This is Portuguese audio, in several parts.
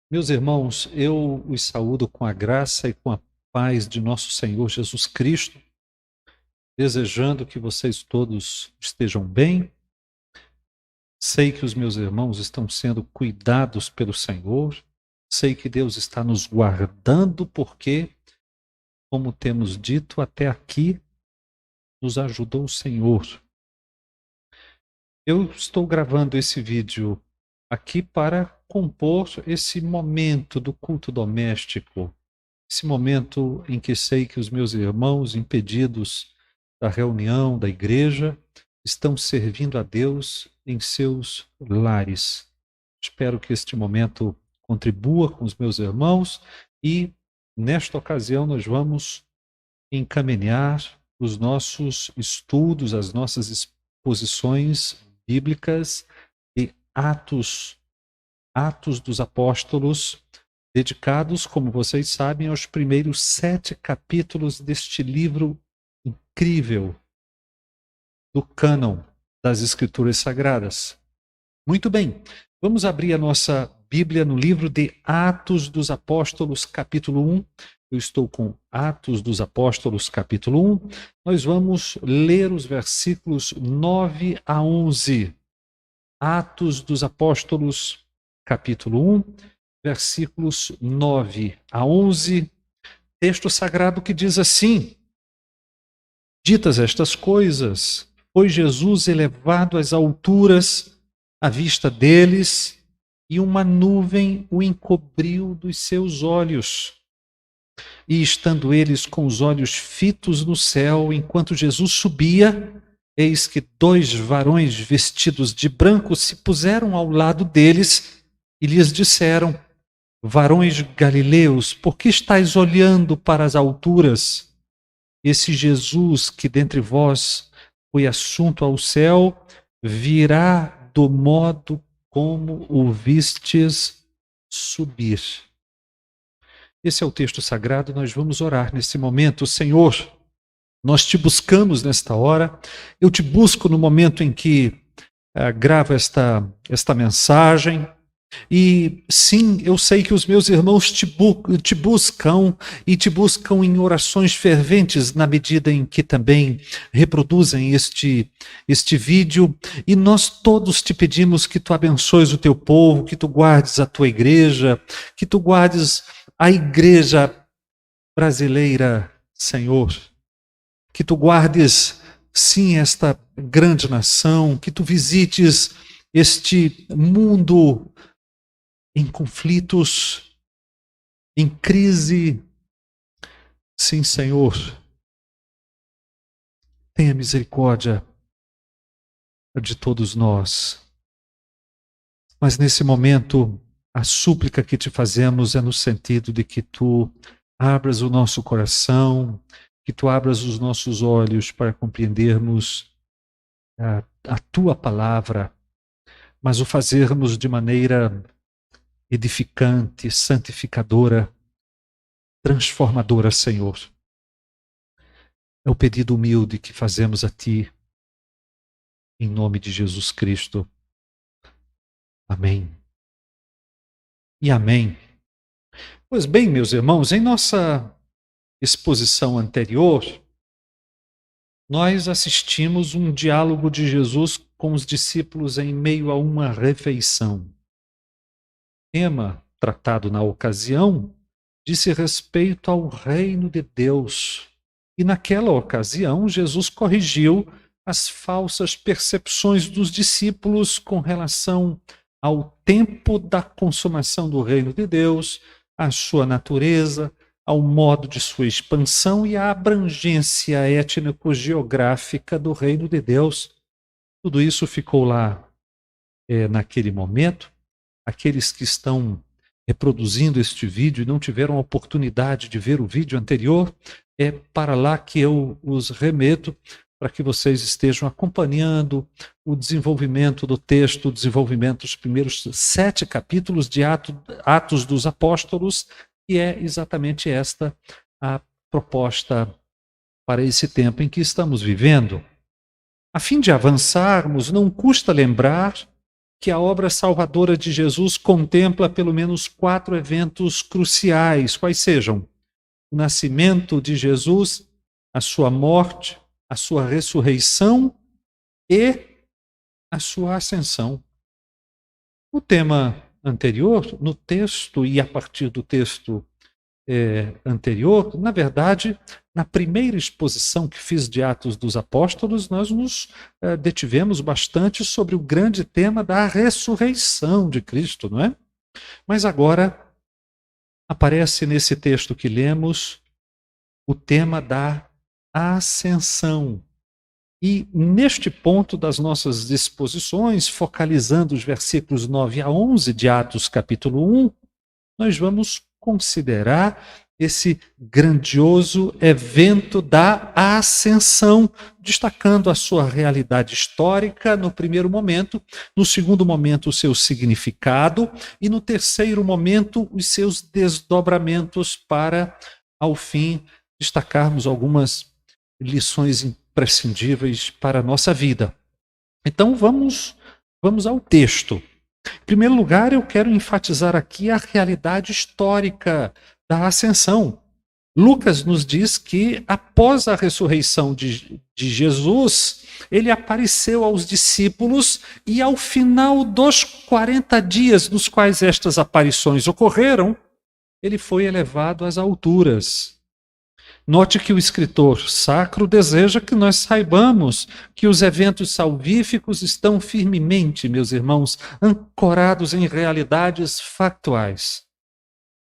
Meus irmãos, eu os saúdo com a graça e com a paz de nosso Senhor Jesus Cristo, desejando que vocês todos estejam bem. Sei que os meus irmãos estão sendo cuidados pelo Senhor, sei que Deus está nos guardando, porque, como temos dito até aqui, nos ajudou o Senhor. Eu estou gravando esse vídeo aqui para compor esse momento do culto doméstico. Esse momento em que sei que os meus irmãos, impedidos da reunião da igreja, estão servindo a Deus em seus lares. Espero que este momento contribua com os meus irmãos e, nesta ocasião, nós vamos encaminhar os nossos estudos, as nossas exposições bíblicas de Atos dos Apóstolos, dedicados, como vocês sabem, aos primeiros 7 capítulos deste livro incrível do cânon das Escrituras Sagradas. Muito bem, vamos abrir a nossa Bíblia no livro de Atos dos Apóstolos, capítulo 1. Eu estou com Atos dos Apóstolos, capítulo 1. Nós vamos ler os versículos 9 a 11. Atos dos Apóstolos, capítulo 1, versículos 9 a 11, texto sagrado que diz assim: Ditas estas coisas, foi Jesus elevado às alturas à vista deles, e uma nuvem o encobriu dos seus olhos. E estando eles com os olhos fitos no céu, enquanto Jesus subia, eis que 2 varões vestidos de branco se puseram ao lado deles e lhes disseram: Varões galileus, por que estáis olhando para as alturas? Esse Jesus que dentre vós foi assunto ao céu, virá do modo como o vistes subir. Esse é o texto sagrado, nós vamos orar nesse momento. Senhor, nós te buscamos nesta hora, eu te busco no momento em que gravo esta mensagem. E sim, eu sei que os meus irmãos te buscam e te buscam em orações ferventes na medida em que também reproduzem este vídeo. E nós todos te pedimos que tu abençoes o teu povo, que tu guardes a tua igreja, que tu guardes a igreja brasileira, Senhor. Que tu guardes, sim, esta grande nação, que tu visites este mundo em conflitos, em crise. Sim, Senhor, tenha misericórdia de todos nós. Mas nesse momento, a súplica que te fazemos é no sentido de que tu abras o nosso coração, que tu abras os nossos olhos para compreendermos a tua palavra, mas o fazermos de maneira edificante, santificadora, transformadora, Senhor. É o pedido humilde que fazemos a Ti, em nome de Jesus Cristo. Amém. E amém. Pois bem, meus irmãos, em nossa exposição anterior, nós assistimos um diálogo de Jesus com os discípulos em meio a uma refeição. O tema tratado na ocasião disse respeito ao reino de Deus. E naquela ocasião, Jesus corrigiu as falsas percepções dos discípulos com relação ao tempo da consumação do reino de Deus, à sua natureza, ao modo de sua expansão e à abrangência étnico-geográfica do reino de Deus. Tudo isso ficou lá naquele momento. Aqueles que estão reproduzindo este vídeo e não tiveram a oportunidade de ver o vídeo anterior, é para lá que eu os remeto, para que vocês estejam acompanhando o desenvolvimento do texto, o desenvolvimento dos primeiros 7 capítulos de Atos dos Apóstolos, e é exatamente esta a proposta para esse tempo em que estamos vivendo. A fim de avançarmos, não custa lembrar que a obra salvadora de Jesus contempla pelo menos 4 eventos cruciais, quais sejam: o nascimento de Jesus, a sua morte, a sua ressurreição e a sua ascensão. No tema anterior, no texto e a partir do texto anterior, na verdade, na primeira exposição que fiz de Atos dos Apóstolos, nós nos detivemos bastante sobre o grande tema da ressurreição de Cristo, não é? Mas agora aparece nesse texto que lemos o tema da ascensão. E neste ponto das nossas exposições, focalizando os versículos 9 a 11 de Atos capítulo 1, nós vamos considerar esse grandioso evento da ascensão, destacando a sua realidade histórica no primeiro momento, no segundo momento o seu significado e no terceiro momento os seus desdobramentos para, ao fim, destacarmos algumas lições imprescindíveis para a nossa vida. Então vamos ao texto. Em primeiro lugar, eu quero enfatizar aqui a realidade histórica da ascensão. Lucas nos diz que após a ressurreição de Jesus, ele apareceu aos discípulos e ao final dos 40 dias nos quais estas aparições ocorreram, ele foi elevado às alturas. Note que o escritor sacro deseja que nós saibamos que os eventos salvíficos estão firmemente, meus irmãos, ancorados em realidades factuais.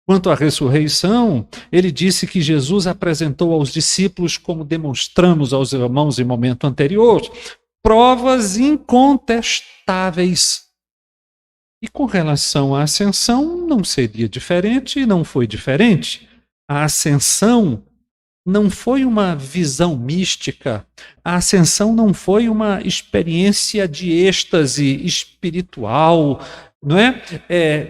Quanto à ressurreição, ele disse que Jesus apresentou aos discípulos, como demonstramos aos irmãos em momento anterior, provas incontestáveis. E com relação à ascensão, não seria diferente e não foi diferente. A ascensão não foi uma visão mística, a ascensão não foi uma experiência de êxtase espiritual, não é?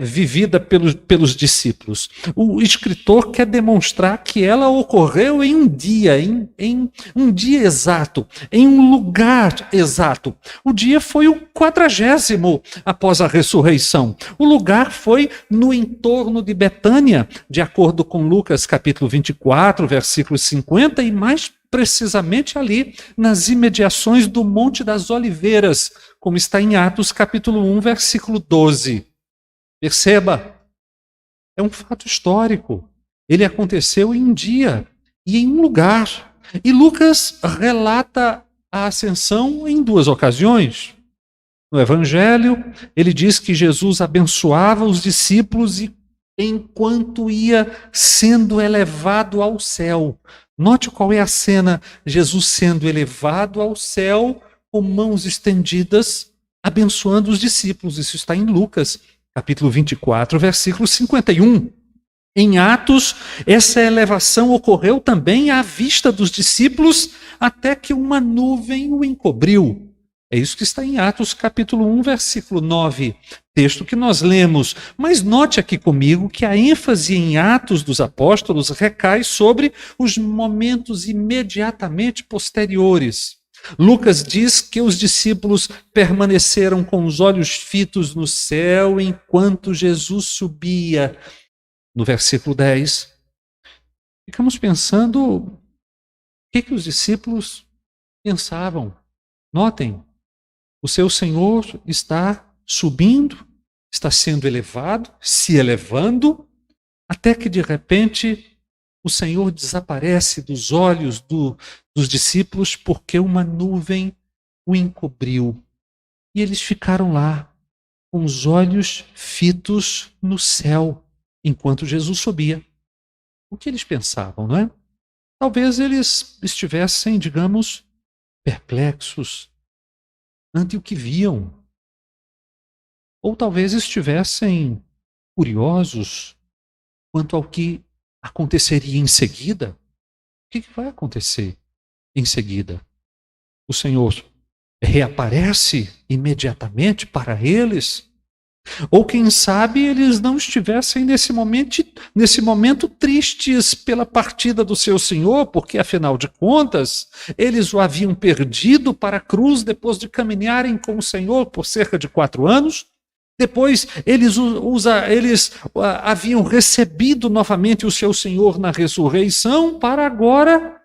Vivida pelos discípulos. O escritor quer demonstrar que ela ocorreu em um dia, em um dia exato, em um lugar exato. O dia foi o 40º após a ressurreição. O lugar foi no entorno de Betânia, de acordo com Lucas capítulo 24, versículo 50, e mais precisamente ali, nas imediações do Monte das Oliveiras, como está em Atos capítulo 1, versículo 12. Perceba, é um fato histórico. Ele aconteceu em um dia e em um lugar. E Lucas relata a ascensão em 2 ocasiões. No Evangelho, ele diz que Jesus abençoava os discípulos e enquanto ia sendo elevado ao céu. Note qual é a cena: Jesus sendo elevado ao céu com mãos estendidas, abençoando os discípulos. Isso está em Lucas, capítulo 24, versículo 51. Em Atos, essa elevação ocorreu também à vista dos discípulos, até que uma nuvem o encobriu. É isso que está em Atos, capítulo 1, versículo 9, texto que nós lemos. Mas note aqui comigo que a ênfase em Atos dos Apóstolos recai sobre os momentos imediatamente posteriores. Lucas diz que os discípulos permaneceram com os olhos fitos no céu enquanto Jesus subia. No versículo 10, ficamos pensando o que os discípulos pensavam. Notem, o seu Senhor está subindo, está sendo elevado, se elevando, até que de repente o Senhor desaparece dos olhos dos discípulos porque uma nuvem o encobriu. E eles ficaram lá, com os olhos fitos no céu, enquanto Jesus subia. O que eles pensavam, não é? Talvez eles estivessem, digamos, perplexos ante o que viam. Ou talvez estivessem curiosos quanto ao que aconteceria em seguida. O que vai acontecer em seguida? O Senhor reaparece imediatamente para eles? Ou quem sabe eles não estivessem nesse momento tristes pela partida do seu Senhor, porque afinal de contas, eles o haviam perdido para a cruz depois de caminharem com o Senhor por cerca de 4 anos. Depois eles haviam recebido novamente o seu Senhor na ressurreição, para agora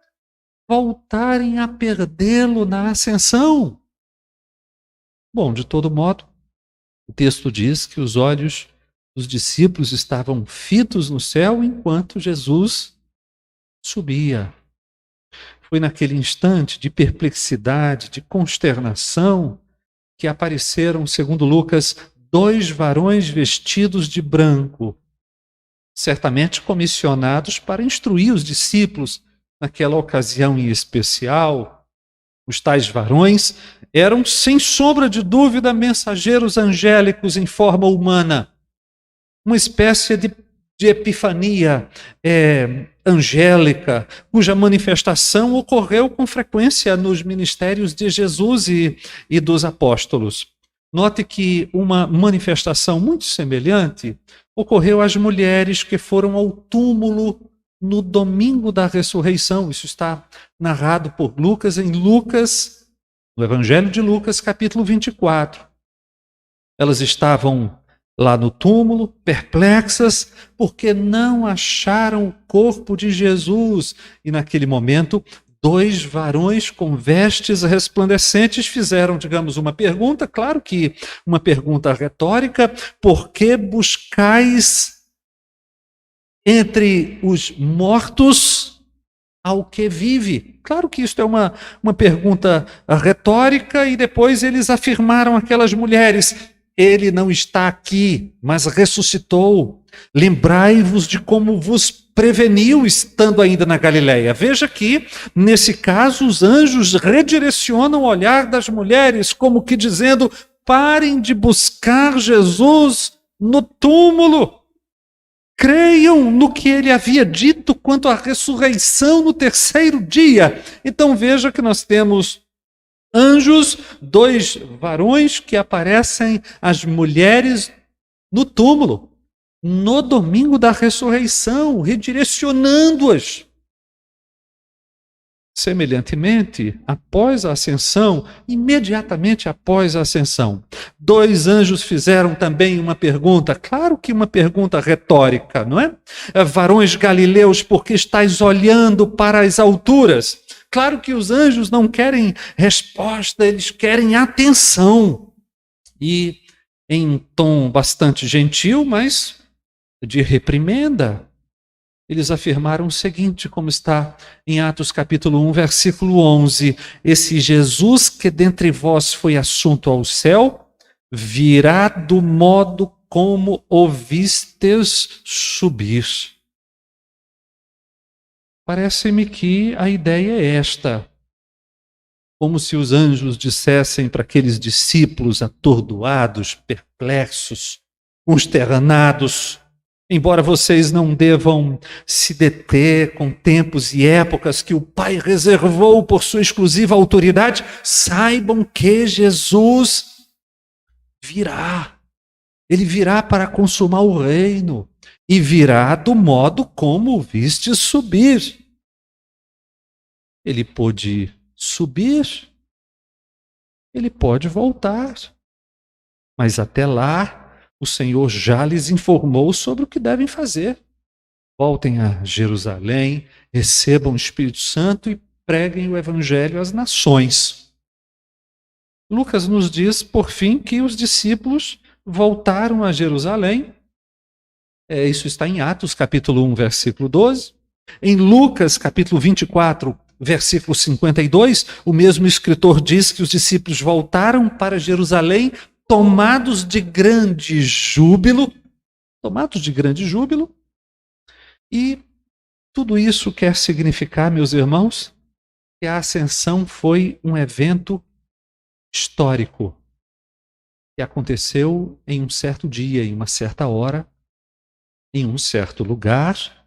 voltarem a perdê-lo na ascensão. Bom, de todo modo, o texto diz que os olhos dos discípulos estavam fitos no céu enquanto Jesus subia. Foi naquele instante de perplexidade, de consternação, que apareceram, segundo Lucas, 2 varões vestidos de branco, certamente comissionados para instruir os discípulos naquela ocasião em especial. Os tais varões eram, sem sombra de dúvida, mensageiros angélicos em forma humana, uma espécie de epifania angélica, cuja manifestação ocorreu com frequência nos ministérios de Jesus e dos apóstolos. Note que uma manifestação muito semelhante ocorreu às mulheres que foram ao túmulo no domingo da ressurreição. Isso está narrado por Lucas no Evangelho de Lucas, capítulo 24. Elas estavam lá no túmulo, perplexas, porque não acharam o corpo de Jesus. E naquele momento, 2 varões com vestes resplandecentes fizeram, digamos, uma pergunta, claro que uma pergunta retórica: por que buscais entre os mortos ao que vive? Claro que isto é uma pergunta retórica, e depois eles afirmaram aquelas mulheres: ele não está aqui, mas ressuscitou. Lembrai-vos de como vos preveniu estando ainda na Galileia. Veja que, nesse caso, os anjos redirecionam o olhar das mulheres, como que dizendo: parem de buscar Jesus no túmulo. Creiam no que ele havia dito quanto à ressurreição no 3º dia. Então veja que nós temos anjos, 2 varões que aparecem às mulheres no túmulo, no domingo da ressurreição, redirecionando-as. Semelhantemente, após a ascensão, imediatamente após a ascensão, 2 anjos fizeram também uma pergunta, claro que uma pergunta retórica, não é? Varões galileus, por que estáis olhando para as alturas? Claro que os anjos não querem resposta, eles querem atenção. E em tom bastante gentil, mas de reprimenda, eles afirmaram o seguinte, como está em Atos capítulo 1, versículo 11: esse Jesus que dentre vós foi assunto ao céu, virá do modo como o vistes subir. Parece-me que a ideia é esta. Como se os anjos dissessem para aqueles discípulos atordoados, perplexos, consternados: embora vocês não devam se deter com tempos e épocas que o Pai reservou por sua exclusiva autoridade, saibam que Jesus virá. Ele virá para consumar o reino e virá do modo como o viste subir. Ele pôde subir, ele pode voltar, mas até lá o Senhor já lhes informou sobre o que devem fazer. Voltem a Jerusalém, recebam o Espírito Santo e preguem o Evangelho às nações. Lucas nos diz, por fim, que os discípulos voltaram a Jerusalém. Isso está em Atos, capítulo 1, versículo 12. Em Lucas, capítulo 24, versículo 52, o mesmo escritor diz que os discípulos voltaram para Jerusalém tomados de grande júbilo, e tudo isso quer significar, meus irmãos, que a ascensão foi um evento histórico que aconteceu em um certo dia, em uma certa hora, em um certo lugar,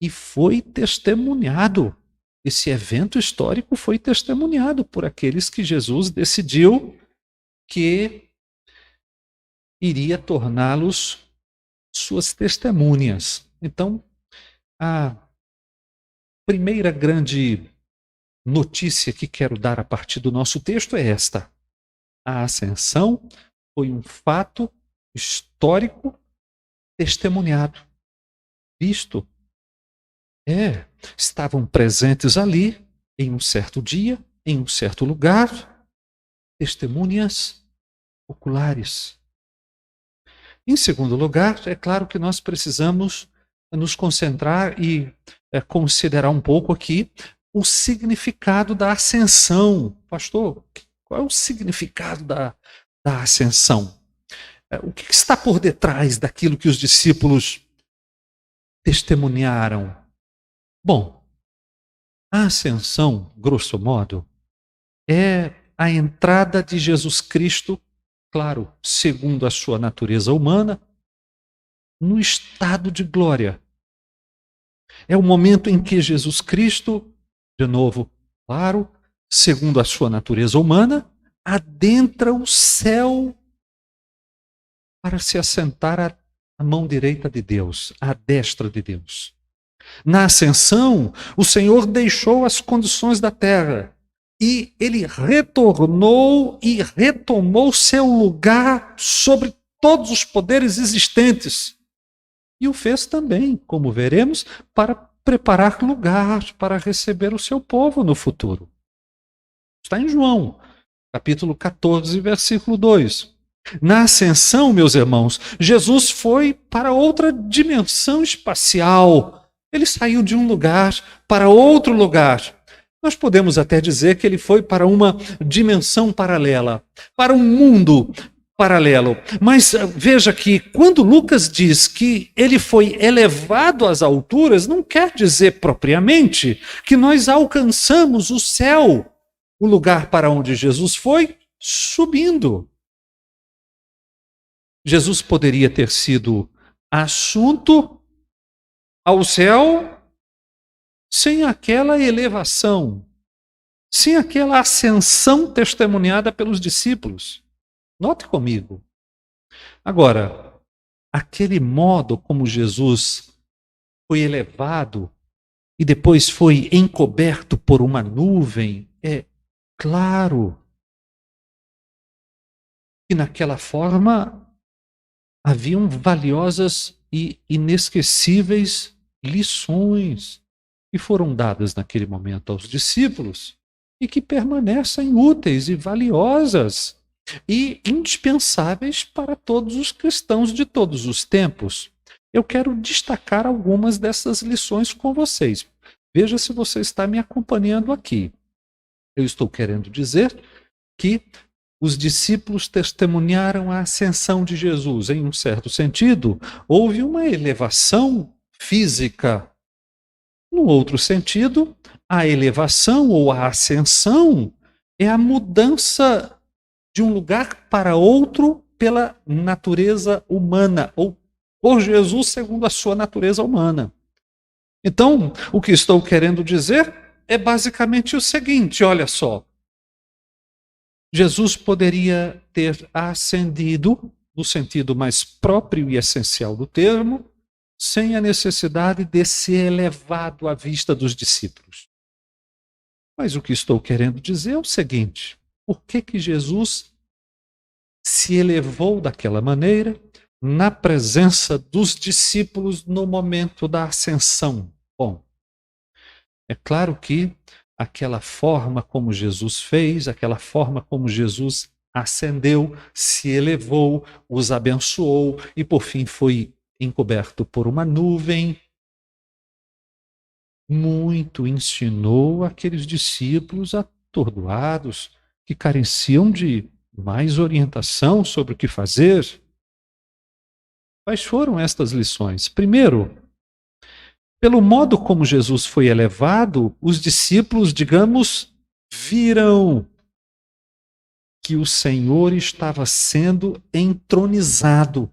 e foi testemunhado. Esse evento histórico foi testemunhado por aqueles que Jesus decidiu que iria torná-los suas testemunhas. Então, a primeira grande notícia que quero dar a partir do nosso texto é esta: a ascensão foi um fato histórico testemunhado, visto. Estavam presentes ali, em um certo dia, em um certo lugar, testemunhas oculares. Em segundo lugar, é claro que nós precisamos nos concentrar e considerar um pouco aqui o significado da ascensão. Pastor, qual é o significado da ascensão? O que está por detrás daquilo que os discípulos testemunharam? Bom, a ascensão, grosso modo, é a entrada de Jesus Cristo, claro, segundo a sua natureza humana, no estado de glória. É o momento em que Jesus Cristo, de novo, claro, segundo a sua natureza humana, adentra o céu para se assentar à mão direita de Deus, à destra de Deus. Na ascensão, o Senhor deixou as condições da terra e ele retornou e retomou seu lugar sobre todos os poderes existentes. E o fez também, como veremos, para preparar lugar para receber o seu povo no futuro. Está em João, capítulo 14, versículo 2. Na ascensão, meus irmãos, Jesus foi para outra dimensão espacial. Ele saiu de um lugar para outro lugar. Nós podemos até dizer que ele foi para uma dimensão paralela, para um mundo paralelo. Mas veja que quando Lucas diz que ele foi elevado às alturas, não quer dizer propriamente que nós alcançamos o céu, o lugar para onde Jesus foi, subindo. Jesus poderia ter sido assunto ao céu sem aquela elevação, sem aquela ascensão testemunhada pelos discípulos. Note comigo. Agora, aquele modo como Jesus foi elevado e depois foi encoberto por uma nuvem, é claro que naquela forma haviam valiosas e inesquecíveis lições que foram dadas naquele momento aos discípulos e que permanecem úteis e valiosas e indispensáveis para todos os cristãos de todos os tempos. Eu quero destacar algumas dessas lições com vocês. Veja se você está me acompanhando aqui. Eu estou querendo dizer que os discípulos testemunharam a ascensão de Jesus. Em um certo sentido, houve uma elevação física. No outro sentido, a elevação ou a ascensão é a mudança de um lugar para outro pela natureza humana, ou por Jesus segundo a sua natureza humana. Então, o que estou querendo dizer é basicamente o seguinte, olha só. Jesus poderia ter ascendido, no sentido mais próprio e essencial do termo, sem a necessidade de ser elevado à vista dos discípulos. Mas o que estou querendo dizer é o seguinte: por que Jesus se elevou daquela maneira na presença dos discípulos no momento da ascensão? Bom, é claro que aquela forma como Jesus fez, aquela forma como Jesus ascendeu, se elevou, os abençoou e por fim foi encoberto por uma nuvem, muito ensinou aqueles discípulos atordoados que careciam de mais orientação sobre o que fazer. Quais foram estas lições? Primeiro, pelo modo como Jesus foi elevado, os discípulos, digamos, viram que o Senhor estava sendo entronizado.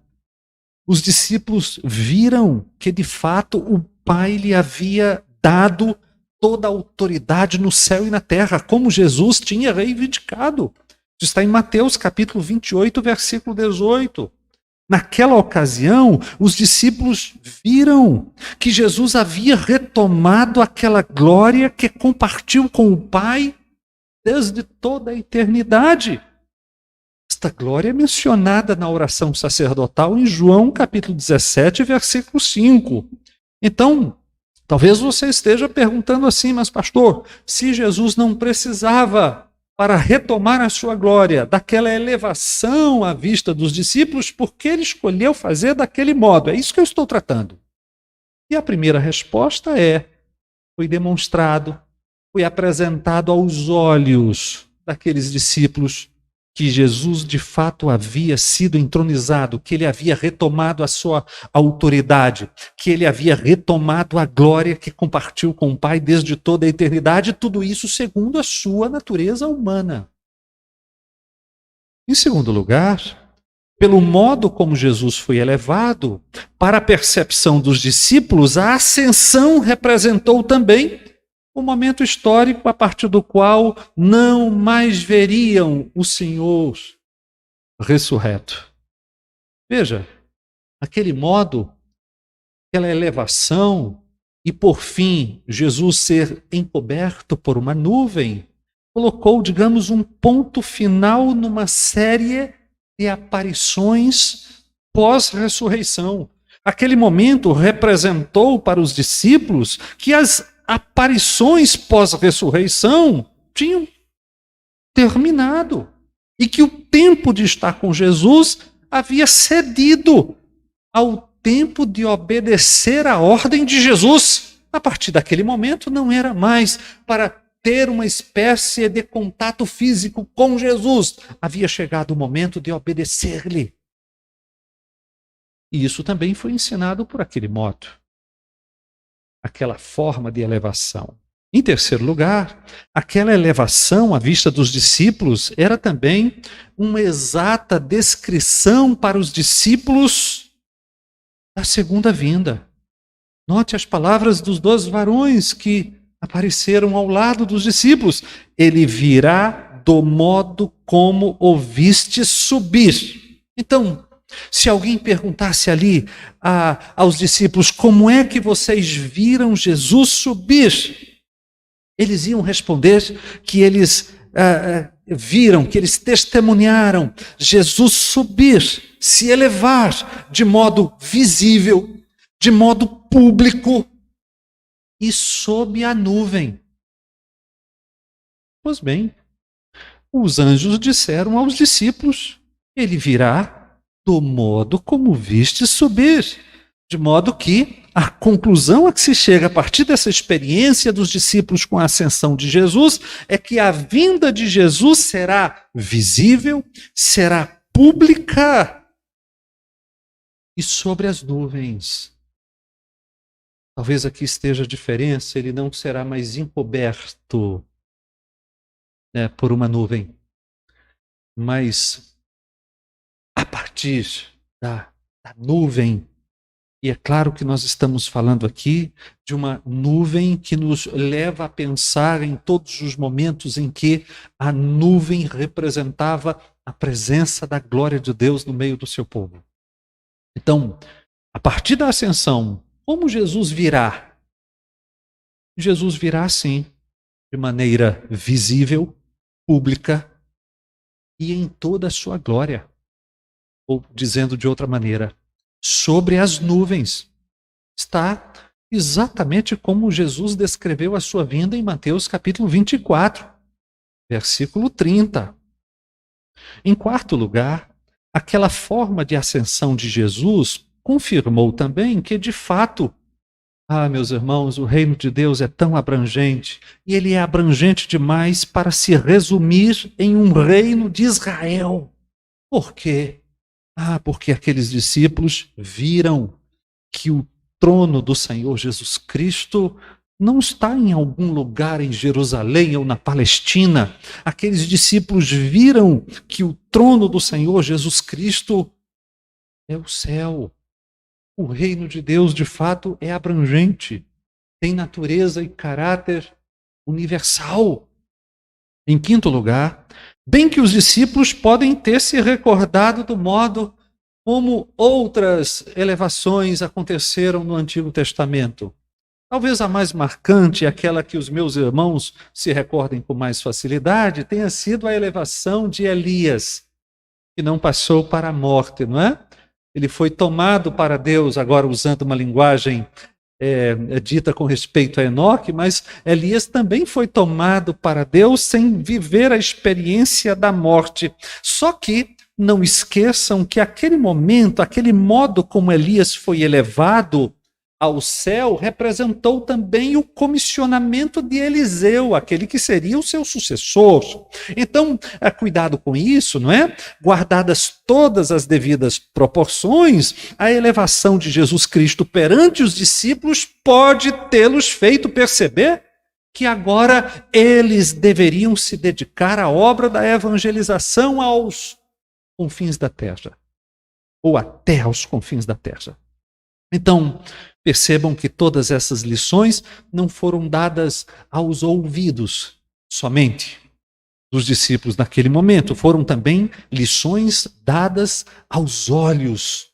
Os discípulos viram que, de fato, o Pai lhe havia dado toda a autoridade no céu e na terra, como Jesus tinha reivindicado. Isso está em Mateus capítulo 28, versículo 18. Naquela ocasião, os discípulos viram que Jesus havia retomado aquela glória que compartilhou com o Pai desde toda a eternidade. Esta glória é mencionada na oração sacerdotal em João capítulo 17, versículo 5. Então, talvez você esteja perguntando assim, mas pastor, se Jesus não precisava para retomar a sua glória, daquela elevação à vista dos discípulos, por que ele escolheu fazer daquele modo? É isso que eu estou tratando. E a primeira resposta foi demonstrado, foi apresentado aos olhos daqueles discípulos que Jesus de fato havia sido entronizado, que ele havia retomado a sua autoridade, que ele havia retomado a glória que compartilhou com o Pai desde toda a eternidade, tudo isso segundo a sua natureza humana. Em segundo lugar, pelo modo como Jesus foi elevado, para a percepção dos discípulos, a ascensão representou também o momento histórico a partir do qual não mais veriam o Senhor ressurreto. Veja, aquele modo, aquela elevação e, por fim, Jesus ser encoberto por uma nuvem, colocou, digamos, um ponto final numa série de aparições pós-ressurreição. Aquele momento representou para os discípulos que as aparições pós-ressurreição tinham terminado e que o tempo de estar com Jesus havia cedido ao tempo de obedecer à ordem de Jesus. A partir daquele momento não era mais para ter uma espécie de contato físico com Jesus. Havia chegado o momento de obedecer-lhe. E isso também foi ensinado por aquele modo. Aquela forma de elevação. Em terceiro lugar, aquela elevação à vista dos discípulos era também uma exata descrição para os discípulos da segunda vinda. Note as palavras dos 2 varões que apareceram ao lado dos discípulos. Ele virá do modo como o viste subir. Então, se alguém perguntasse ali aos discípulos como é que vocês viram Jesus subir, eles iam responder que eles viram, que eles testemunharam Jesus subir, se elevar de modo visível, de modo público e sob a nuvem. Pois bem, os anjos disseram aos discípulos, ele virá do modo como viste subir. De modo que a conclusão a que se chega a partir dessa experiência dos discípulos com a ascensão de Jesus é que a vinda de Jesus será visível, será pública e sobre as nuvens. Talvez aqui esteja a diferença, ele não será mais encoberto por uma nuvem, mas a partir da nuvem. E é claro que nós estamos falando aqui de uma nuvem que nos leva a pensar em todos os momentos em que a nuvem representava a presença da glória de Deus no meio do seu povo. Então, a partir da ascensão, como Jesus virá? Jesus virá, sim, de maneira visível, pública e em toda a sua glória. Ou, dizendo de outra maneira, sobre as nuvens. Está exatamente como Jesus descreveu a sua vinda em Mateus capítulo 24, versículo 30. Em quarto lugar, aquela forma de ascensão de Jesus confirmou também que, de fato, meus irmãos, o reino de Deus é tão abrangente, e ele é abrangente demais para se resumir em um reino de Israel. Por quê? Porque aqueles discípulos viram que o trono do Senhor Jesus Cristo não está em algum lugar em Jerusalém ou na Palestina. Aqueles discípulos viram que o trono do Senhor Jesus Cristo é o céu. O reino de Deus, de fato, é abrangente, tem natureza e caráter universal. Em quinto lugar, bem que os discípulos podem ter se recordado do modo como outras elevações aconteceram no Antigo Testamento. Talvez a mais marcante, aquela que os meus irmãos se recordem com mais facilidade, tenha sido a elevação de Elias, que não passou para a morte, não é? Ele foi tomado para Deus, agora usando uma linguagem dita com respeito a Enoque, mas Elias também foi tomado para Deus sem viver a experiência da morte. Só que não esqueçam que aquele momento, aquele modo como Elias foi elevado ao céu, representou também o comissionamento de Eliseu, aquele que seria o seu sucessor. Então, cuidado com isso, não é? Guardadas todas as devidas proporções, a elevação de Jesus Cristo perante os discípulos pode tê-los feito perceber que agora eles deveriam se dedicar à obra da evangelização aos confins da terra, ou até aos confins da terra. Então, percebam que todas essas lições não foram dadas aos ouvidos somente dos discípulos naquele momento, foram também lições dadas aos olhos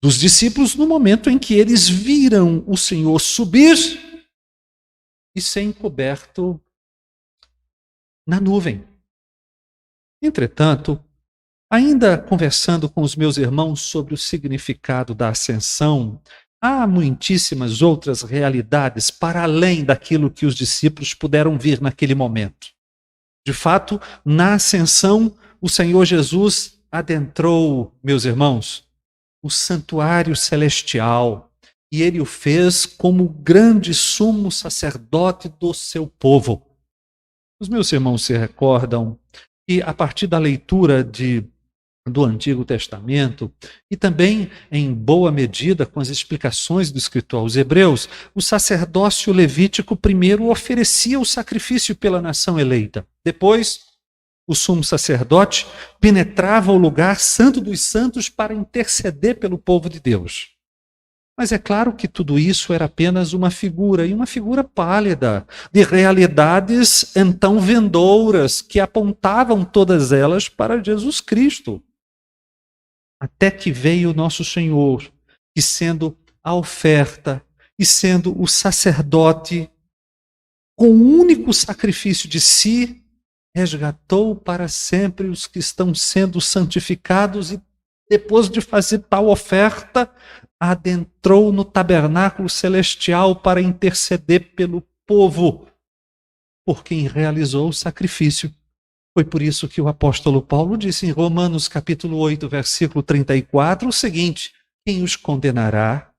dos discípulos no momento em que eles viram o Senhor subir e ser encoberto na nuvem. Entretanto, ainda conversando com os meus irmãos sobre o significado da ascensão, há muitíssimas outras realidades para além daquilo que os discípulos puderam vir naquele momento. De fato, na ascensão, o Senhor Jesus adentrou, meus irmãos, o santuário celestial, e ele o fez como grande sumo sacerdote do seu povo. Os meus irmãos se recordam que, a partir da leitura do Antigo Testamento, e também, em boa medida, com as explicações do escritor aos Hebreus, o sacerdócio levítico primeiro oferecia o sacrifício pela nação eleita. Depois, o sumo sacerdote penetrava o lugar santo dos santos para interceder pelo povo de Deus. Mas é claro que tudo isso era apenas uma figura, e uma figura pálida, de realidades então vindouras, que apontavam todas elas para Jesus Cristo. Até que veio o nosso Senhor, que sendo a oferta e sendo o sacerdote, com o único sacrifício de si, resgatou para sempre os que estão sendo santificados e, depois de fazer tal oferta, adentrou no tabernáculo celestial para interceder pelo povo, por quem realizou o sacrifício. Foi por isso que o apóstolo Paulo disse em Romanos capítulo 8, versículo 34, o seguinte: quem os condenará?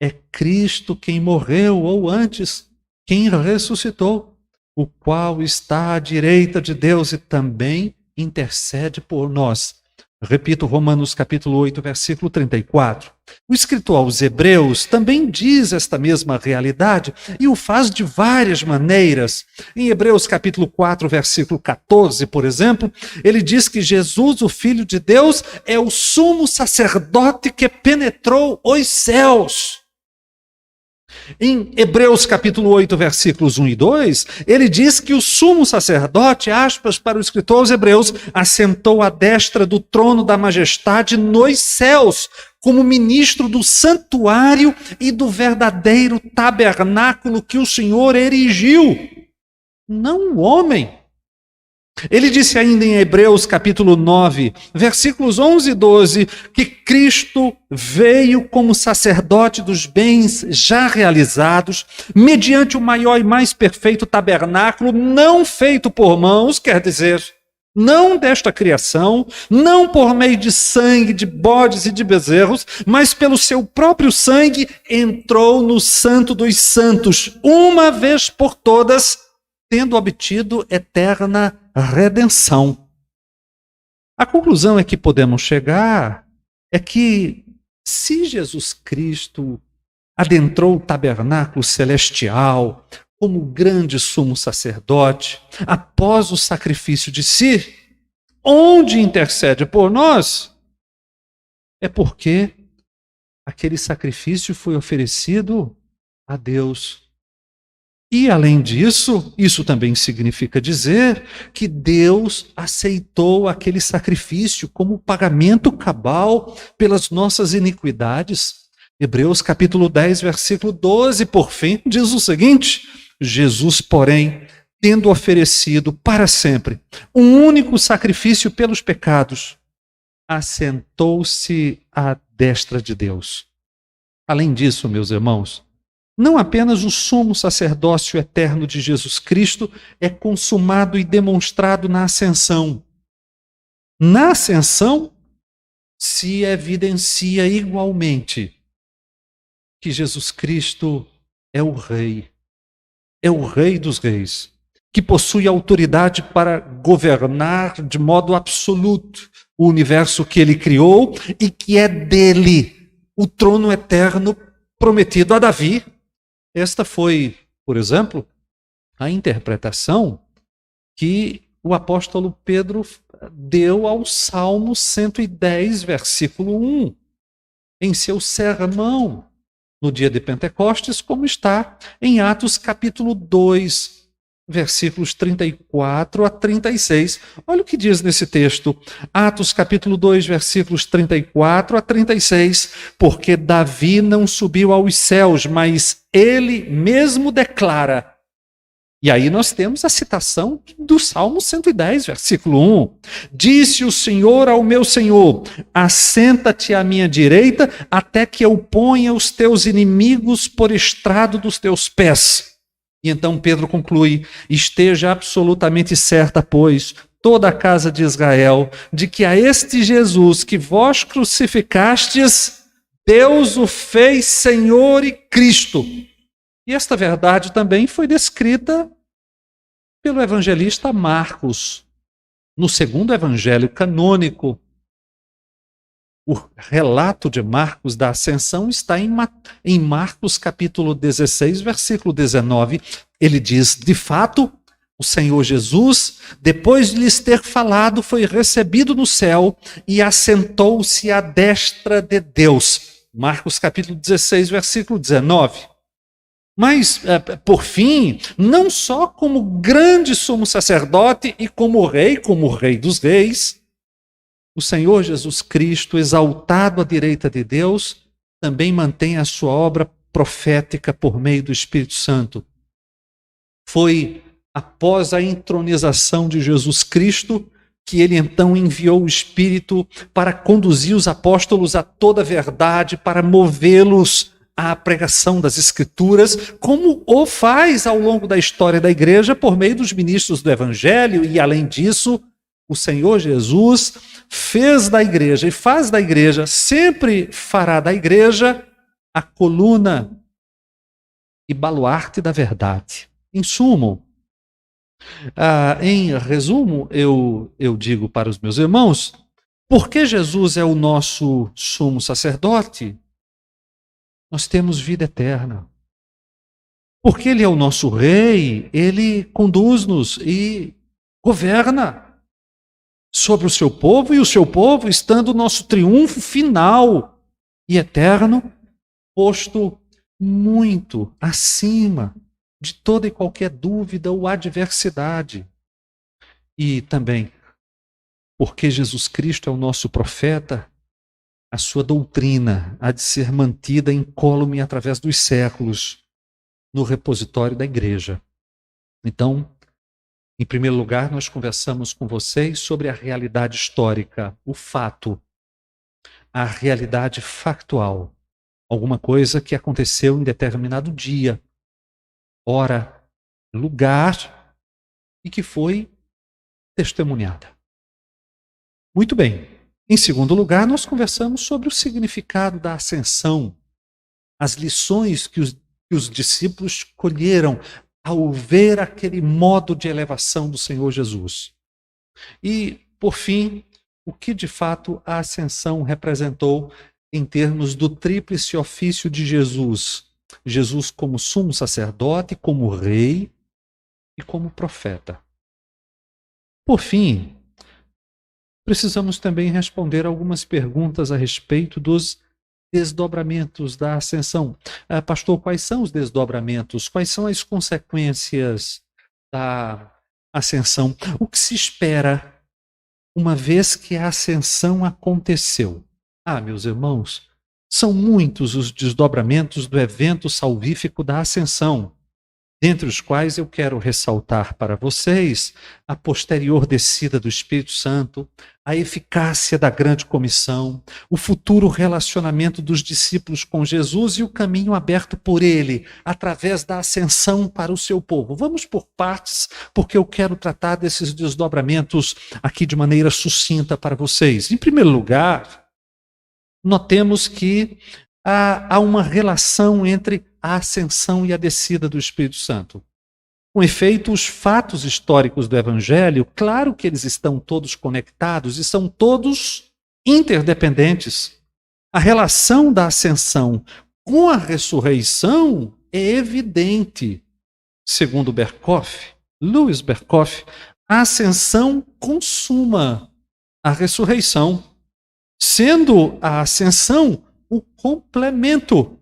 É Cristo quem morreu, ou antes, quem ressuscitou, o qual está à direita de Deus e também intercede por nós. Repito, Romanos capítulo 8, versículo 34. O escritor aos Hebreus também diz esta mesma realidade e o faz de várias maneiras. Em Hebreus capítulo 4, versículo 14, por exemplo, ele diz que Jesus, o Filho de Deus, é o sumo sacerdote que penetrou os céus. Em Hebreus capítulo 8, versículos 1 e 2, ele diz que o sumo sacerdote, aspas para o escritor aos Hebreus, assentou à destra do trono da majestade nos céus, como ministro do santuário e do verdadeiro tabernáculo que o Senhor erigiu, não o homem. Ele disse ainda em Hebreus capítulo 9, versículos 11 e 12, que Cristo veio como sacerdote dos bens já realizados, mediante o maior e mais perfeito tabernáculo, não feito por mãos, quer dizer, não desta criação, não por meio de sangue, de bodes e de bezerros, mas pelo seu próprio sangue, entrou no Santo dos Santos, uma vez por todas, tendo obtido eterna redenção. A conclusão é que podemos chegar é que, se Jesus Cristo adentrou o tabernáculo celestial como grande sumo sacerdote, após o sacrifício de si, onde intercede por nós, é porque aquele sacrifício foi oferecido a Deus. E, além disso, isso também significa dizer que Deus aceitou aquele sacrifício como pagamento cabal pelas nossas iniquidades. Hebreus capítulo 10, versículo 12, por fim, diz o seguinte: Jesus, porém, tendo oferecido para sempre um único sacrifício pelos pecados, assentou-se à destra de Deus. Além disso, meus irmãos, não apenas o sumo sacerdócio eterno de Jesus Cristo é consumado e demonstrado na ascensão. Na ascensão se evidencia igualmente que Jesus Cristo é o Rei dos reis, que possui autoridade para governar de modo absoluto o universo que ele criou e que é dele o trono eterno prometido a Davi. Esta foi, por exemplo, a interpretação que o apóstolo Pedro deu ao Salmo 110, versículo 1, em seu sermão no dia de Pentecostes, como está em Atos capítulo 2, versículos 34 a 36. Olha o que diz nesse texto, Atos capítulo 2, versículos 34 a 36. Porque Davi não subiu aos céus, mas ele mesmo declara. E aí nós temos a citação do Salmo 110, versículo 1. Disse o Senhor ao meu Senhor: assenta-te à minha direita, até que eu ponha os teus inimigos por estrado dos teus pés. E então Pedro conclui: esteja absolutamente certa, pois, toda a casa de Israel, de que a este Jesus que vós crucificastes, Deus o fez Senhor e Cristo. E esta verdade também foi descrita pelo evangelista Marcos, no segundo evangelho canônico. O relato de Marcos da ascensão está em Marcos capítulo 16, versículo 19. Ele diz: de fato, o Senhor Jesus, depois de lhes ter falado, foi recebido no céu e assentou-se à destra de Deus. Marcos capítulo 16, versículo 19. Mas, por fim, não só como grande sumo sacerdote e como rei dos reis, o Senhor Jesus Cristo, exaltado à direita de Deus, também mantém a sua obra profética por meio do Espírito Santo. Foi após a entronização de Jesus Cristo que ele então enviou o Espírito para conduzir os apóstolos a toda a verdade, para movê-los à pregação das Escrituras, como o faz ao longo da história da igreja por meio dos ministros do Evangelho. E, além disso, o Senhor Jesus fez da igreja e faz da igreja, sempre fará da igreja, a coluna e baluarte da verdade. Em resumo, eu digo para os meus irmãos, porque Jesus é o nosso sumo sacerdote, nós temos vida eterna. Porque ele é o nosso rei, ele conduz-nos e governa sobre o seu povo, e o seu povo, estando o nosso triunfo final e eterno, posto muito acima de toda e qualquer dúvida ou adversidade. E também, porque Jesus Cristo é o nosso profeta, a sua doutrina há de ser mantida incólume através dos séculos no repositório da igreja. Então, em primeiro lugar, nós conversamos com vocês sobre a realidade histórica, o fato, a realidade factual, alguma coisa que aconteceu em determinado dia, hora, lugar e que foi testemunhada. Muito bem. Em segundo lugar, nós conversamos sobre o significado da ascensão, as lições que os discípulos colheram ao ver aquele modo de elevação do Senhor Jesus. E, por fim, o que de fato a ascensão representou em termos do tríplice ofício de Jesus. Jesus como sumo sacerdote, como rei e como profeta. Por fim, precisamos também responder algumas perguntas a respeito dos desdobramentos da ascensão. Pastor, quais são os desdobramentos? Quais são as consequências da ascensão? O que se espera uma vez que a ascensão aconteceu? Meus irmãos, são muitos os desdobramentos do evento salvífico da ascensão, dentre os quais eu quero ressaltar para vocês a posterior descida do Espírito Santo, a eficácia da grande comissão, o futuro relacionamento dos discípulos com Jesus e o caminho aberto por ele, através da ascensão para o seu povo. Vamos por partes, porque eu quero tratar desses desdobramentos aqui de maneira sucinta para vocês. Em primeiro lugar, notemos que há uma relação entre a ascensão e a descida do Espírito Santo. Com efeito, os fatos históricos do Evangelho, claro que eles estão todos conectados e são todos interdependentes. A relação da ascensão com a ressurreição é evidente. Segundo Louis Berkhof, a ascensão consuma a ressurreição, sendo a ascensão o complemento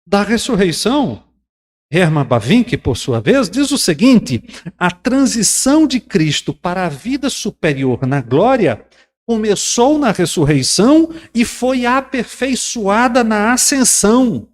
da ressurreição. Hermann Bavinck, por sua vez, diz o seguinte: a transição de Cristo para a vida superior na glória começou na ressurreição e foi aperfeiçoada na ascensão.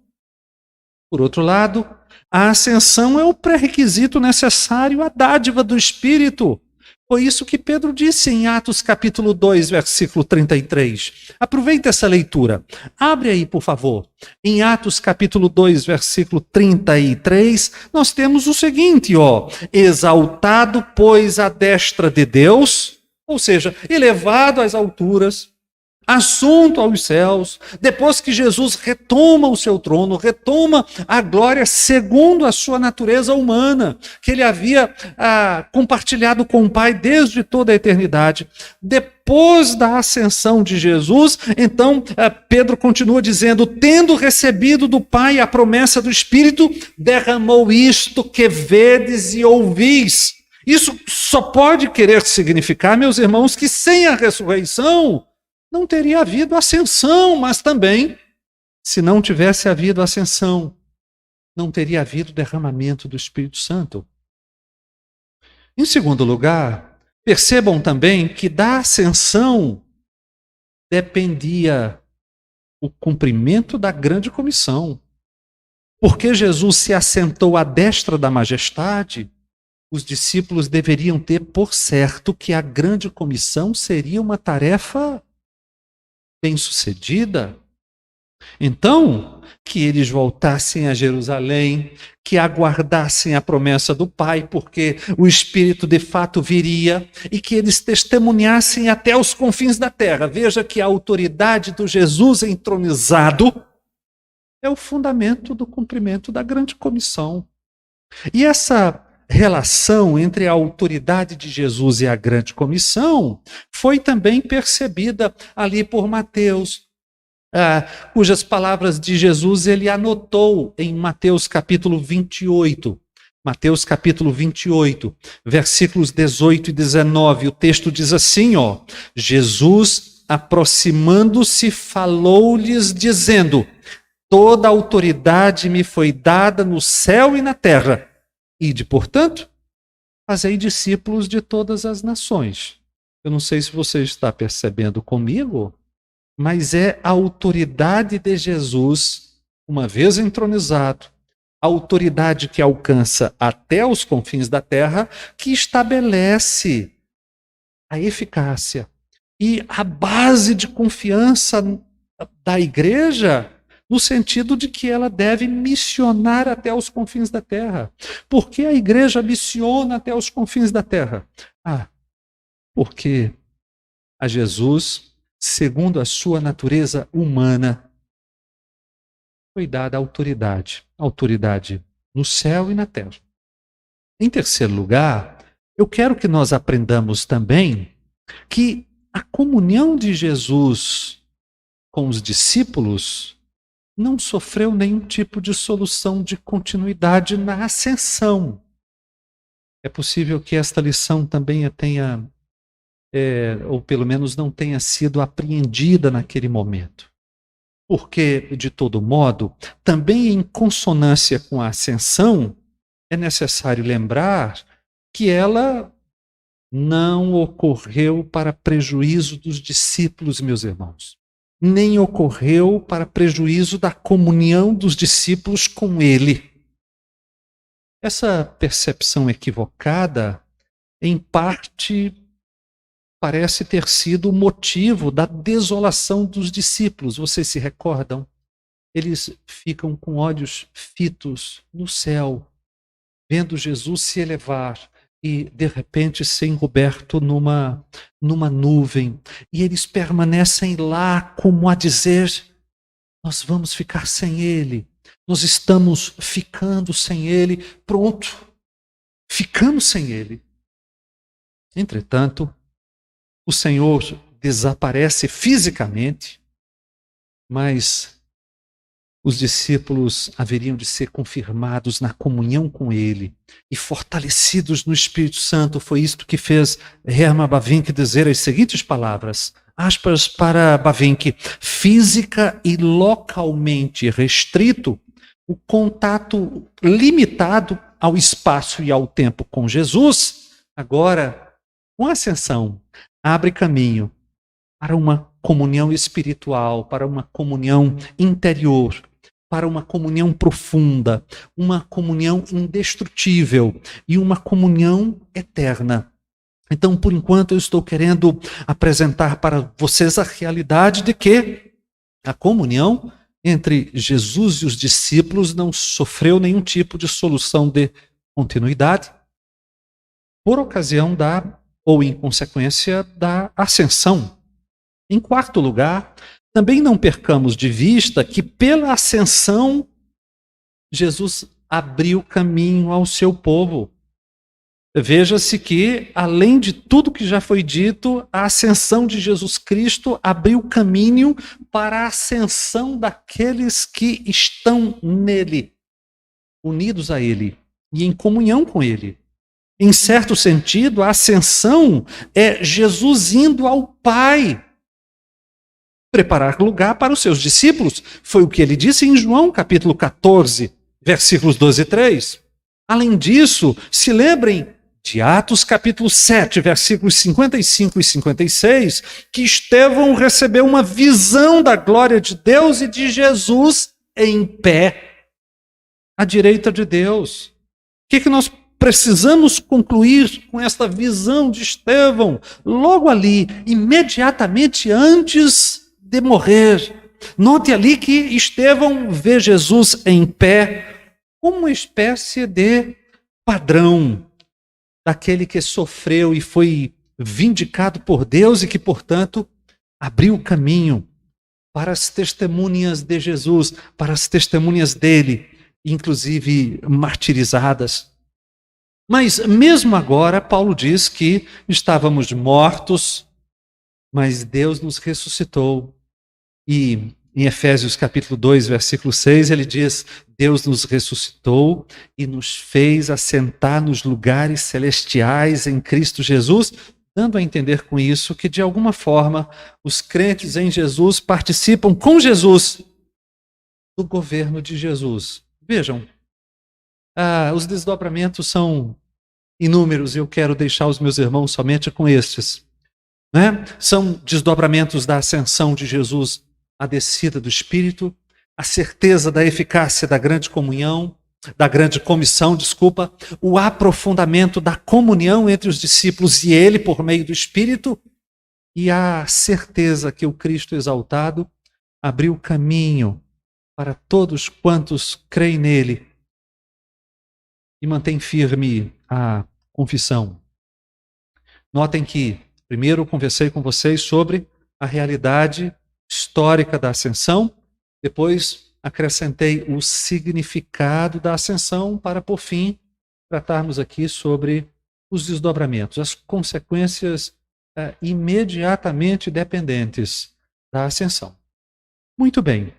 Por outro lado, a ascensão é o pré-requisito necessário à dádiva do Espírito. Foi isso que Pedro disse em Atos capítulo 2, versículo 33. Aproveita essa leitura. Abre aí, por favor. Em Atos capítulo 2, versículo 33, nós temos o seguinte, exaltado, pois, à destra de Deus, ou seja, elevado às alturas, assunto aos céus, depois que Jesus retoma o seu trono, retoma a glória segundo a sua natureza humana, que ele havia compartilhado com o Pai desde toda a eternidade. Depois da ascensão de Jesus, então Pedro continua dizendo: tendo recebido do Pai a promessa do Espírito, derramou isto que vedes e ouvis. Isso só pode querer significar, meus irmãos, que sem a ressurreição não teria havido ascensão, mas também, se não tivesse havido ascensão, não teria havido derramamento do Espírito Santo. Em segundo lugar, percebam também que da ascensão dependia o cumprimento da grande comissão. Porque Jesus se assentou à destra da majestade, os discípulos deveriam ter por certo que a grande comissão seria uma tarefa bem-sucedida. Então, que eles voltassem a Jerusalém, que aguardassem a promessa do Pai, porque o Espírito de fato viria, e que eles testemunhassem até os confins da terra. Veja que a autoridade do Jesus entronizado é o fundamento do cumprimento da grande comissão. E essa relação entre a autoridade de Jesus e a grande comissão foi também percebida ali por Mateus, cujas palavras de Jesus ele anotou em Mateus capítulo 28. Mateus capítulo 28, versículos 18 e 19. O texto diz assim, Jesus, aproximando-se, falou-lhes dizendo: toda autoridade me foi dada no céu e na terra. Ide, portanto, fazei discípulos de todas as nações. Eu não sei se você está percebendo comigo, mas é a autoridade de Jesus, uma vez entronizado, a autoridade que alcança até os confins da terra, que estabelece a eficácia e a base de confiança da igreja, no sentido de que ela deve missionar até os confins da terra. Por que a igreja missiona até os confins da terra? Porque a Jesus, segundo a sua natureza humana, foi dada autoridade no céu e na terra. Em terceiro lugar, eu quero que nós aprendamos também que a comunhão de Jesus com os discípulos não sofreu nenhum tipo de solução de continuidade na ascensão. É possível que esta lição também tenha, ou pelo menos não tenha sido apreendida naquele momento. Porque, de todo modo, também em consonância com a ascensão, é necessário lembrar que ela não ocorreu para prejuízo dos discípulos, meus irmãos. Nem ocorreu para prejuízo da comunhão dos discípulos com ele. Essa percepção equivocada, em parte, parece ter sido o motivo da desolação dos discípulos. Vocês se recordam? Eles ficam com olhos fitos no céu, vendo Jesus se elevar e, de repente, ser encoberto numa nuvem. E eles permanecem lá como a dizer, nós vamos ficar sem ele. Nós estamos ficando sem ele. Pronto, ficamos sem ele. Entretanto, o Senhor desaparece fisicamente, mas os discípulos haveriam de ser confirmados na comunhão com ele e fortalecidos no Espírito Santo. Foi isto que fez Hermann Bavinck dizer as seguintes palavras, aspas para Bavinck: física e localmente restrito, o contato limitado ao espaço e ao tempo com Jesus, agora, com a ascensão, abre caminho para uma comunhão espiritual, para uma comunhão interior, para uma comunhão profunda, uma comunhão indestrutível e uma comunhão eterna. Então, por enquanto, eu estou querendo apresentar para vocês a realidade de que a comunhão entre Jesus e os discípulos não sofreu nenhum tipo de solução de continuidade por ocasião ou em consequência da ascensão. Em quarto lugar, também não percamos de vista que pela ascensão Jesus abriu caminho ao seu povo. Veja-se que, além de tudo que já foi dito, a ascensão de Jesus Cristo abriu caminho para a ascensão daqueles que estão nele, unidos a ele e em comunhão com ele. Em certo sentido, a ascensão é Jesus indo ao Pai, preparar lugar para os seus discípulos. Foi o que ele disse em João, capítulo 14, versículos 12 e 3. Além disso, se lembrem de Atos, capítulo 7, versículos 55 e 56, que Estevão recebeu uma visão da glória de Deus e de Jesus em pé, à direita de Deus. O que nós precisamos concluir com esta visão de Estevão? Logo ali, imediatamente antes de morrer. Note ali que Estevão vê Jesus em pé como uma espécie de padrão daquele que sofreu e foi vindicado por Deus e que, portanto, abriu o caminho para as testemunhas de Jesus, para as testemunhas dele, inclusive martirizadas. Mas mesmo agora, Paulo diz que estávamos mortos, mas Deus nos ressuscitou. E em Efésios capítulo 2, versículo 6, ele diz, Deus nos ressuscitou e nos fez assentar nos lugares celestiais em Cristo Jesus, dando a entender com isso que, de alguma forma, os crentes em Jesus participam com Jesus do governo de Jesus. Vejam, os desdobramentos são inúmeros e eu quero deixar os meus irmãos somente com estes. Né? São desdobramentos da ascensão de Jesus, a descida do Espírito, a certeza da eficácia da grande comunhão, da grande comissão, o aprofundamento da comunhão entre os discípulos e ele por meio do Espírito, e a certeza que o Cristo exaltado abriu caminho para todos quantos creem nele e mantém firme a confissão. Notem que primeiro eu conversei com vocês sobre a realidade histórica da ascensão, depois acrescentei o significado da ascensão para, por fim, tratarmos aqui sobre os desdobramentos, as consequências imediatamente dependentes da ascensão. Muito bem.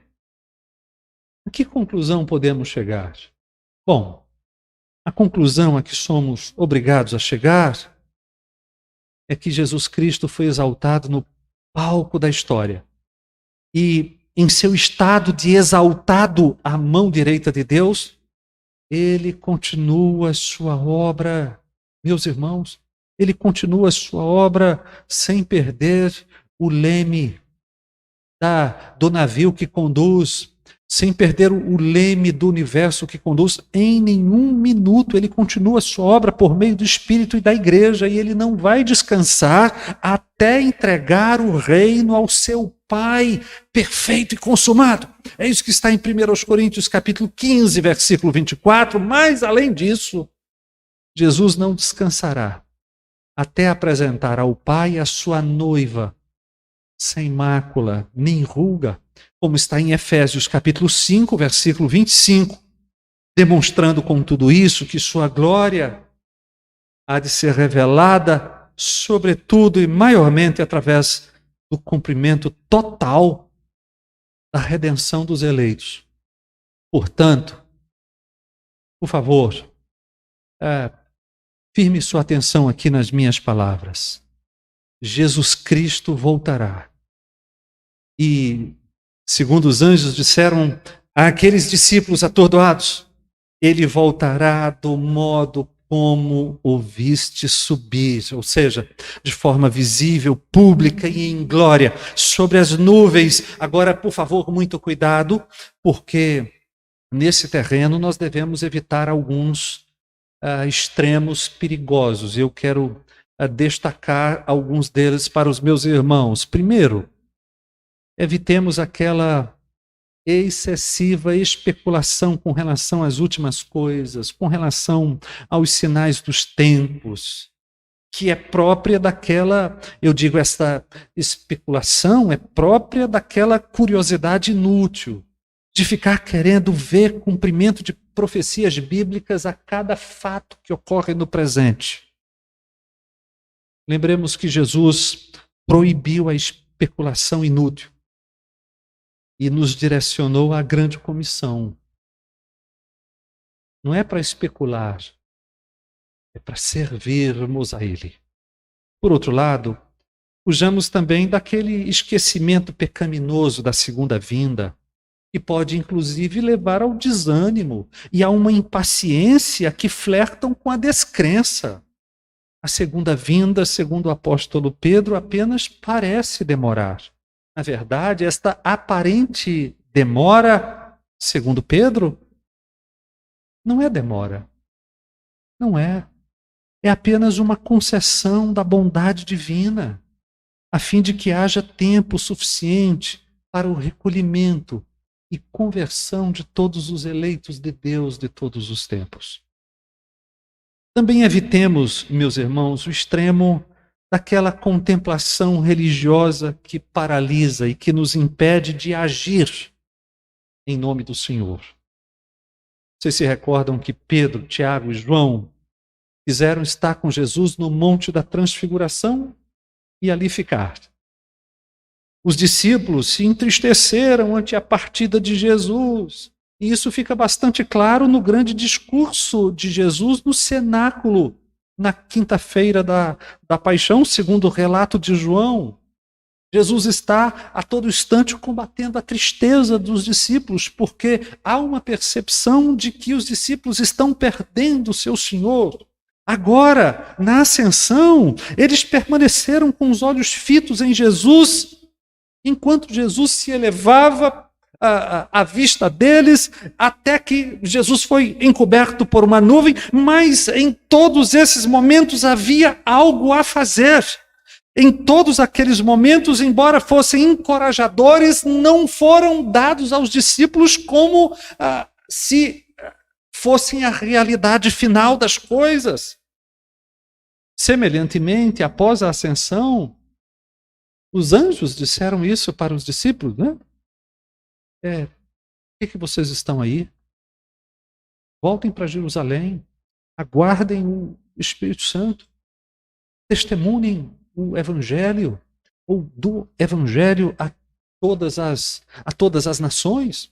A que conclusão podemos chegar? Bom, a conclusão a que somos obrigados a chegar é que Jesus Cristo foi exaltado no palco da história. E em seu estado de exaltado à mão direita de Deus, ele continua a sua obra, meus irmãos, ele continua a sua obra sem perder o leme do navio que conduz, sem perder o leme do universo que conduz. Em nenhum minuto ele continua a sua obra por meio do Espírito e da igreja, e ele não vai descansar até entregar o reino ao seu Pai perfeito e consumado. É isso que está em 1 Coríntios capítulo 15, versículo 24. Mas, além disso, Jesus não descansará até apresentar ao Pai a sua noiva, sem mácula, nem ruga, como está em Efésios capítulo 5, versículo 25, demonstrando com tudo isso que sua glória há de ser revelada, sobretudo e maiormente através do cumprimento total da redenção dos eleitos. Portanto, por favor, firme sua atenção aqui nas minhas palavras. Jesus Cristo voltará. E, segundo os anjos disseram àqueles discípulos atordoados, ele voltará do modo como o viste subir, ou seja, de forma visível, pública e em glória, sobre as nuvens. Agora, por favor, muito cuidado, porque nesse terreno nós devemos evitar alguns extremos perigosos. Eu quero destacar alguns deles para os meus irmãos. Primeiro, evitemos aquela excessiva especulação com relação às últimas coisas, com relação aos sinais dos tempos, que é própria daquela, eu digo, essa especulação é própria daquela curiosidade inútil, de ficar querendo ver cumprimento de profecias bíblicas a cada fato que ocorre no presente. Lembremos que Jesus proibiu a especulação inútil e nos direcionou à grande comissão. Não é para especular, é para servirmos a Ele. Por outro lado, fujamos também daquele esquecimento pecaminoso da segunda vinda, que pode inclusive levar ao desânimo e a uma impaciência que flertam com a descrença. A segunda vinda, segundo o apóstolo Pedro, apenas parece demorar. Na verdade, esta aparente demora, segundo Pedro, não é demora. Não é. É apenas uma concessão da bondade divina, a fim de que haja tempo suficiente para o recolhimento e conversão de todos os eleitos de Deus de todos os tempos. Também evitemos, meus irmãos, o extremo daquela contemplação religiosa que paralisa e que nos impede de agir em nome do Senhor. Vocês se recordam que Pedro, Tiago e João quiseram estar com Jesus no Monte da Transfiguração e ali ficar. Os discípulos se entristeceram ante a partida de Jesus. E isso fica bastante claro no grande discurso de Jesus no cenáculo, na quinta-feira da paixão, segundo o relato de João. Jesus está a todo instante combatendo a tristeza dos discípulos, porque há uma percepção de que os discípulos estão perdendo o seu Senhor. Agora, na ascensão, eles permaneceram com os olhos fitos em Jesus, enquanto Jesus se elevava à vista deles, até que Jesus foi encoberto por uma nuvem, mas em todos esses momentos havia algo a fazer. Em todos aqueles momentos, embora fossem encorajadores, não foram dados aos discípulos como se fossem a realidade final das coisas. Semelhantemente, após a ascensão, os anjos disseram isso para os discípulos, né? Por que vocês estão aí? Voltem para Jerusalém, aguardem o Espírito Santo, testemunhem o Evangelho, ou do Evangelho a todas as nações.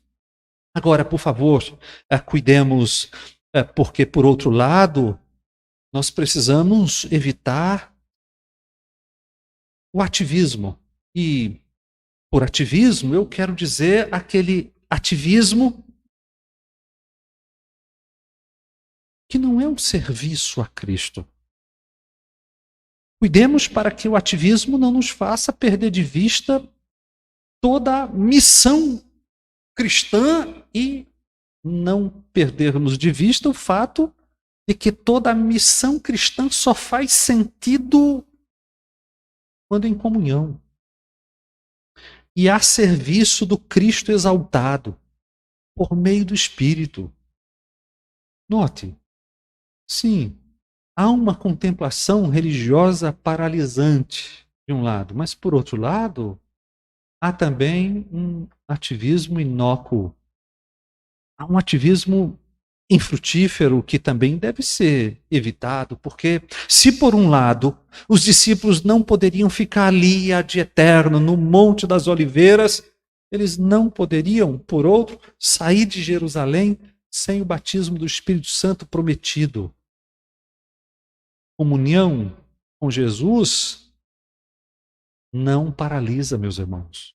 Agora, por favor, cuidemos, porque, por outro lado, nós precisamos evitar o ativismo. E Por ativismo, eu quero dizer aquele ativismo que não é um serviço a Cristo. Cuidemos para que o ativismo não nos faça perder de vista toda a missão cristã e não perdermos de vista o fato de que toda a missão cristã só faz sentido quando em comunhão e a serviço do Cristo exaltado por meio do Espírito. Note, sim, há uma contemplação religiosa paralisante de um lado, mas por outro lado, há também um ativismo inócuo. Há um ativismo infrutífero que também deve ser evitado, porque se por um lado os discípulos não poderiam ficar ali ad eterno no Monte das Oliveiras, eles não poderiam, por outro, sair de Jerusalém sem o batismo do Espírito Santo prometido. Comunhão com Jesus não paralisa, meus irmãos.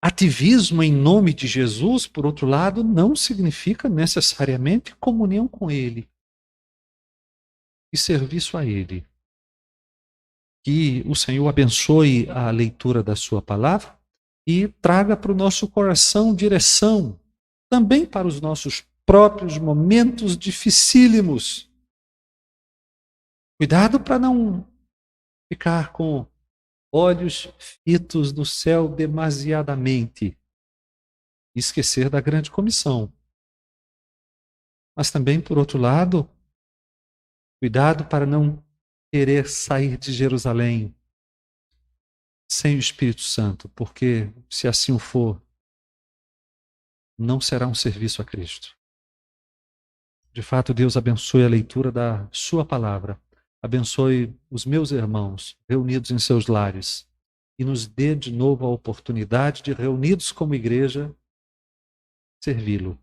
Ativismo em nome de Jesus, por outro lado, não significa necessariamente comunhão com Ele e serviço a Ele. Que o Senhor abençoe a leitura da sua palavra e traga para o nosso coração direção, também para os nossos próprios momentos dificílimos. Cuidado para não ficar com olhos fitos no céu demasiadamente e esquecer da grande comissão. Mas também, por outro lado, cuidado para não querer sair de Jerusalém sem o Espírito Santo, porque se assim o for, não será um serviço a Cristo. De fato, Deus abençoe a leitura da sua palavra, abençoe os meus irmãos reunidos em seus lares e nos dê de novo a oportunidade de, reunidos como igreja, servi-lo.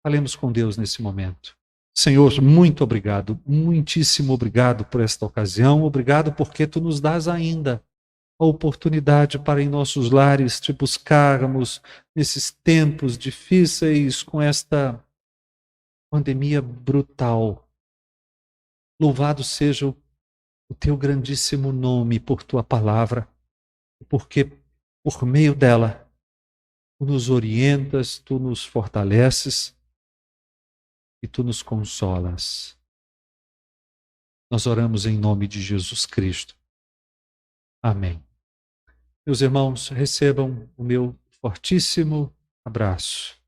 Falemos com Deus nesse momento. Senhor, muito obrigado, muitíssimo obrigado por esta ocasião, obrigado porque Tu nos dás ainda a oportunidade para em nossos lares Te buscarmos nesses tempos difíceis com esta pandemia brutal. Louvado seja o Teu grandíssimo nome por Tua palavra, porque por meio dela Tu nos orientas, Tu nos fortaleces e Tu nos consolas. Nós oramos em nome de Jesus Cristo. Amém. Meus irmãos, recebam o meu fortíssimo abraço.